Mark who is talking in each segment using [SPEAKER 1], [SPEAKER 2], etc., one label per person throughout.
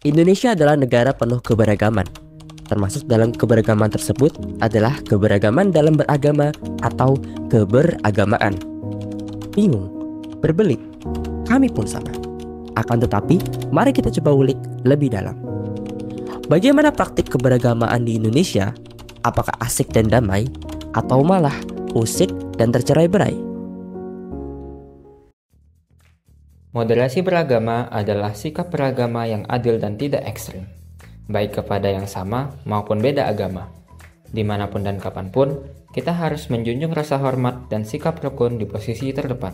[SPEAKER 1] Indonesia adalah negara penuh keberagaman. Termasuk dalam keberagaman tersebut adalah keberagaman dalam beragama atau keberagamaan. Bingung? Berbelit? Kami pun sama. Akan tetapi, mari kita coba ulik lebih dalam. Bagaimana praktik keberagamaan di Indonesia? Apakah asik dan damai? Atau malah usik dan tercerai-berai?
[SPEAKER 2] Moderasi beragama adalah sikap beragama yang adil dan tidak ekstrim, baik kepada yang sama maupun beda agama. Dimanapun dan kapanpun, kita harus menjunjung rasa hormat dan sikap rukun di posisi terdepan.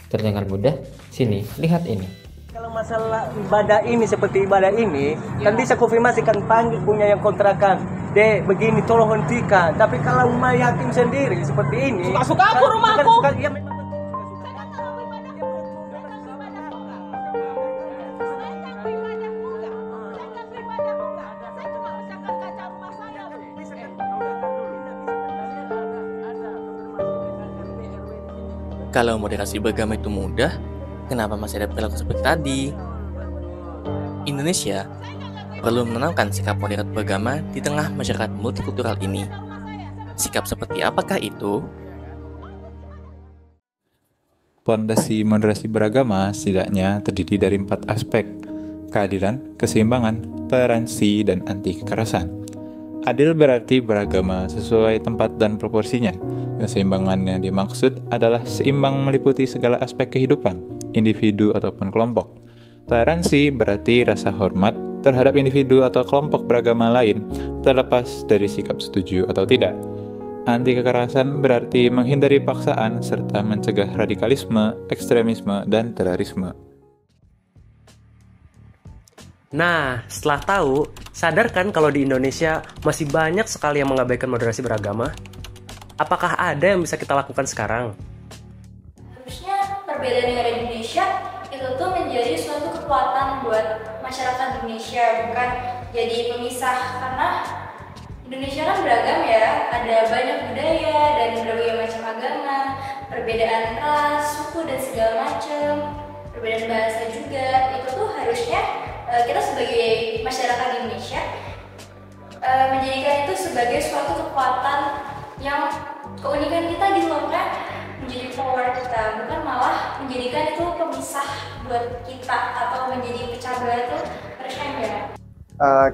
[SPEAKER 2] Terdengar mudah? Sini, lihat ini.
[SPEAKER 3] Kalau masalah ibadah ini seperti ibadah ini, kan bisa konfirmasikan panggil punya yang kontrakan. Dek, begini tolong hentikan. Tapi kalau rumah yatim sendiri seperti ini,
[SPEAKER 4] suka-suka aku rumahku.
[SPEAKER 3] Ya, memang
[SPEAKER 1] Kalau moderasi beragama itu mudah, kenapa masih ada perilaku seperti tadi? Indonesia perlu menanamkan sikap moderat beragama di tengah masyarakat multikultural ini. Sikap seperti apakah itu?
[SPEAKER 5] Pondasi moderasi beragama setidaknya terdiri dari 4 aspek: keadilan, keseimbangan, toleransi, dan anti kekerasan. Adil berarti beragama sesuai tempat dan proporsinya. Keseimbangan yang dimaksud adalah seimbang meliputi segala aspek kehidupan, individu ataupun kelompok. Toleransi berarti rasa hormat terhadap individu atau kelompok beragama lain, terlepas dari sikap setuju atau tidak. Anti kekerasan berarti menghindari paksaan serta mencegah radikalisme, ekstremisme, dan terorisme.
[SPEAKER 6] Nah, setelah tahu, sadar kan kalau di Indonesia masih banyak sekali yang mengabaikan moderasi beragama? Apakah ada yang bisa kita lakukan sekarang?
[SPEAKER 7] Harusnya perbedaan negara Indonesia itu tuh menjadi suatu kekuatan buat masyarakat Indonesia, bukan jadi pemisah. Karena Indonesia kan beragam ya, ada banyak budaya dan berbagai macam agama, perbedaan ras, suku dan segala macam, perbedaan bahasa juga. Itu tuh harusnya kita sebagai masyarakat Indonesia menjadikan itu sebagai suatu kekuatan yang keunikan kita gitu loh, kan menjadi power kita, bukan malah menjadikan itu pemisah buat kita atau menjadi pecah belah itu harusnya enggak.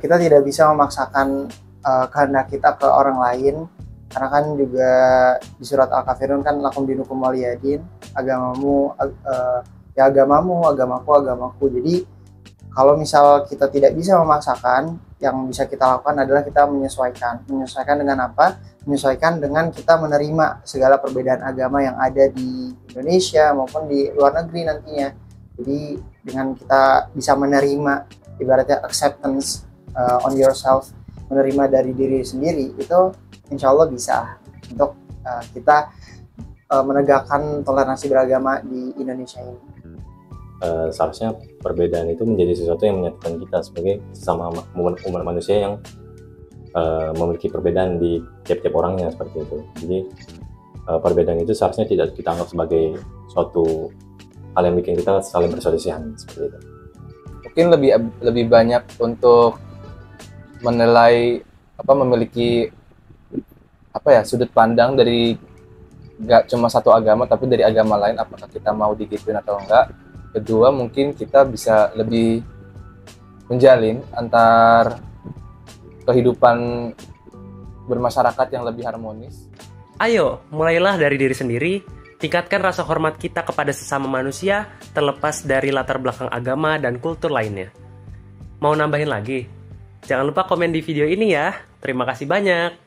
[SPEAKER 8] Kita tidak bisa memaksakan kehendak kita ke orang lain, karena kan juga di surat Al-Kafirun kan lakum dinukum waliyadin, agamamu ya agamamu, agamaku. Jadi kalau misal kita tidak bisa memaksakan, yang bisa kita lakukan adalah kita menyesuaikan dengan apa? Menyesuaikan dengan kita menerima segala perbedaan agama yang ada di Indonesia maupun di luar negeri nantinya. Jadi dengan kita bisa menerima, ibaratnya acceptance on yourself, menerima dari diri sendiri, itu insya Allah bisa untuk kita menegakkan toleransi beragama di Indonesia ini.
[SPEAKER 9] Seharusnya perbedaan itu menjadi sesuatu yang menyatukan kita sebagai sesama umat manusia yang memiliki perbedaan di tiap-tiap orangnya, seperti itu. Jadi perbedaan itu seharusnya tidak kita anggap sebagai suatu hal yang bikin kita saling perselisihan, seperti itu.
[SPEAKER 10] Mungkin lebih banyak untuk menilai memiliki sudut pandang dari gak cuma satu agama tapi dari agama lain, apakah kita mau digituin atau enggak. Kedua, mungkin kita bisa lebih menjalin antar kehidupan bermasyarakat yang lebih harmonis.
[SPEAKER 6] Ayo, mulailah dari diri sendiri, tingkatkan rasa hormat kita kepada sesama manusia terlepas dari latar belakang agama dan kultur lainnya. Mau nambahin lagi? Jangan lupa komen di video ini ya. Terima kasih banyak.